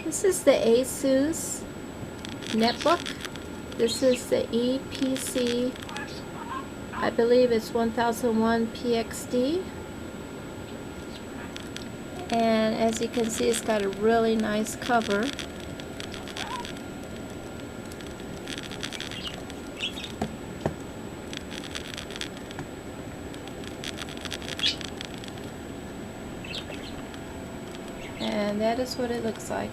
This is the ASUS Netbook. This is the EPC, I believe it's 1001 PXD. And as you can see, it's got a really nice cover. And that is what it looks like.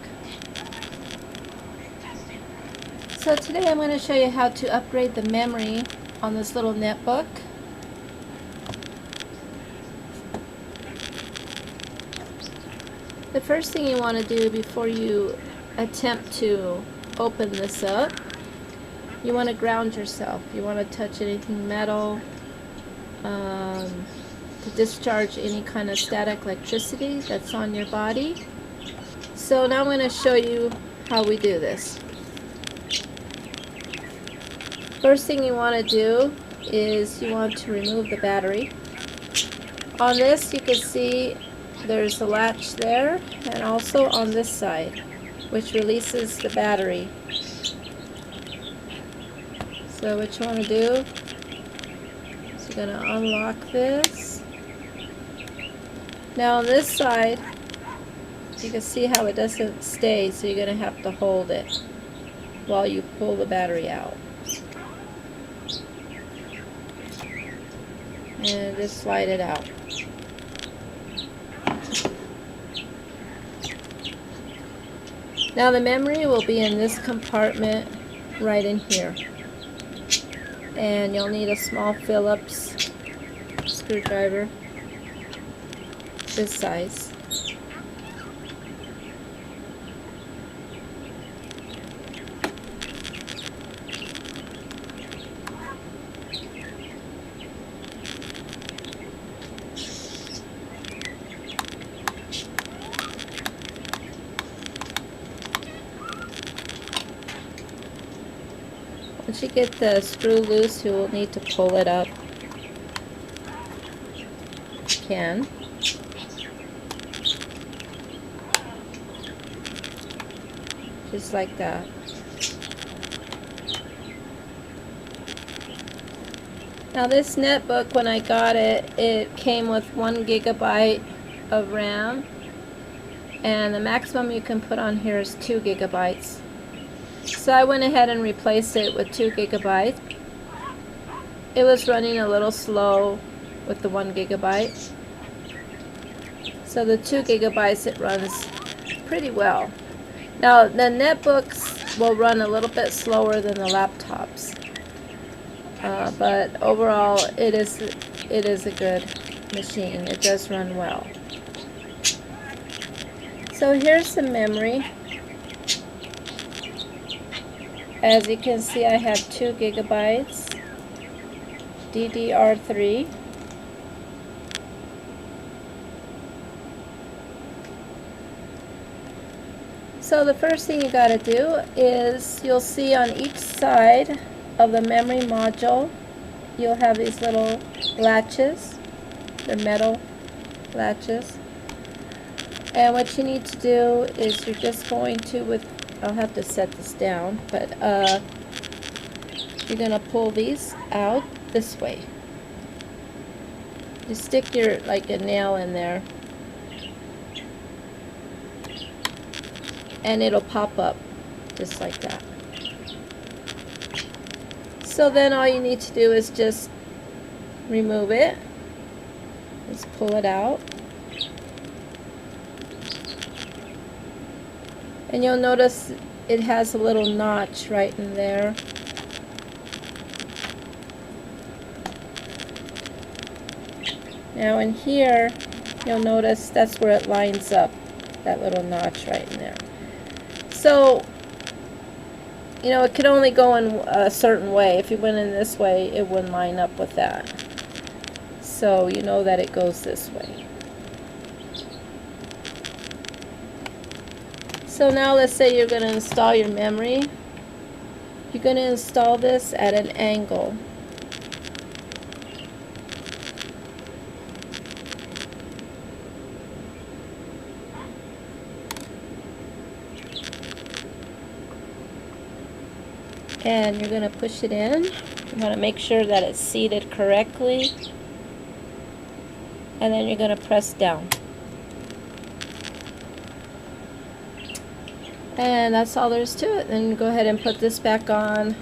So today I'm going to show you how to upgrade the memory on this little netbook. The first thing you want to do before you attempt to open this up, you want to ground yourself. You want to touch anything metal to discharge any kind of static electricity that's on your body. So now I'm going to show you how we do this. First thing you want to do is you want to remove the battery. On this you can see there's a latch there, and also on this side, which releases the battery. So what you want to do is you're going to unlock this. Now on this side, you can see how it doesn't stay, so you're going to have to hold it while you pull the battery out. And just slide it out. Now the memory will be in this compartment right in here. And you'll need a small Phillips screwdriver this size. Once you get the screw loose, you will need to pull it up. You can. Just like that. Now this netbook, when I got it, it came with 1 gigabyte of RAM, and the maximum you can put on here is 2 gigabytes. So I went ahead and replaced it with 2 gigabytes. It was running a little slow with the 1 gigabyte. So the 2 gigabytes, it runs pretty well. Now the netbooks will run a little bit slower than the laptops. But overall it is a good machine. It does run well. So here's the memory. As you can see, I have 2 gigabytes DDR3. So the first thing you got to do is, you'll see on each side of the memory module, you'll have these little latches. They're metal latches. And what you need to do is you're just going to, I'll have to set this down, but you're going to pull these out this way. You stick your, like a nail in there, and it'll pop up just like that. So then all you need to do is just remove it. Just pull it out. And you'll notice it has a little notch right in there. Now in here, you'll notice that's where it lines up, that little notch right in there. So, you know, it could only go in a certain way. If you went in this way, it wouldn't line up with that. So you know that it goes this way. So now let's say you're going to install your memory. You're going to install this at an angle. and you're going to push it in. You want to make sure that it's seated correctly, and then you're going to press down. And that's all there is to it. Then go ahead and put this back on.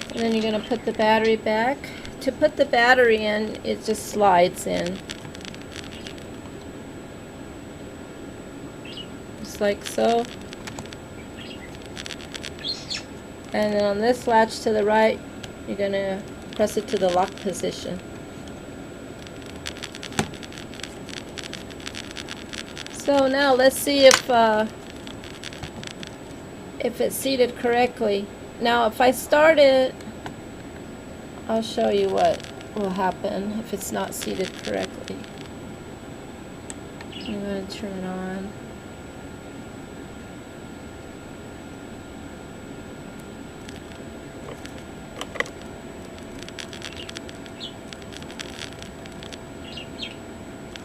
And then you're going to put the battery back. To put the battery in, it just slides in. Just like so. And then on this latch to the right, you're going to press it to the lock position. So now let's see if it's seated correctly. Now if I start it, I'll show you what will happen if it's not seated correctly. I'm going to turn it on.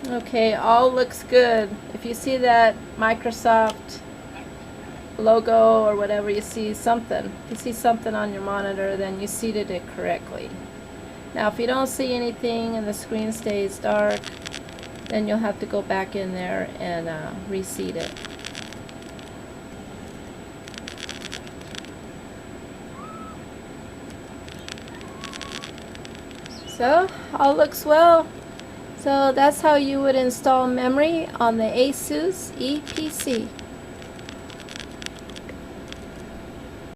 Okay, all looks good. If you see that Microsoft logo or whatever, you see something. If you see something on your monitor, then you seated it correctly. Now if you don't see anything and the screen stays dark, then you'll have to go back in there and reseat it. So all looks well. So that's how you would install memory on the ASUS ePC.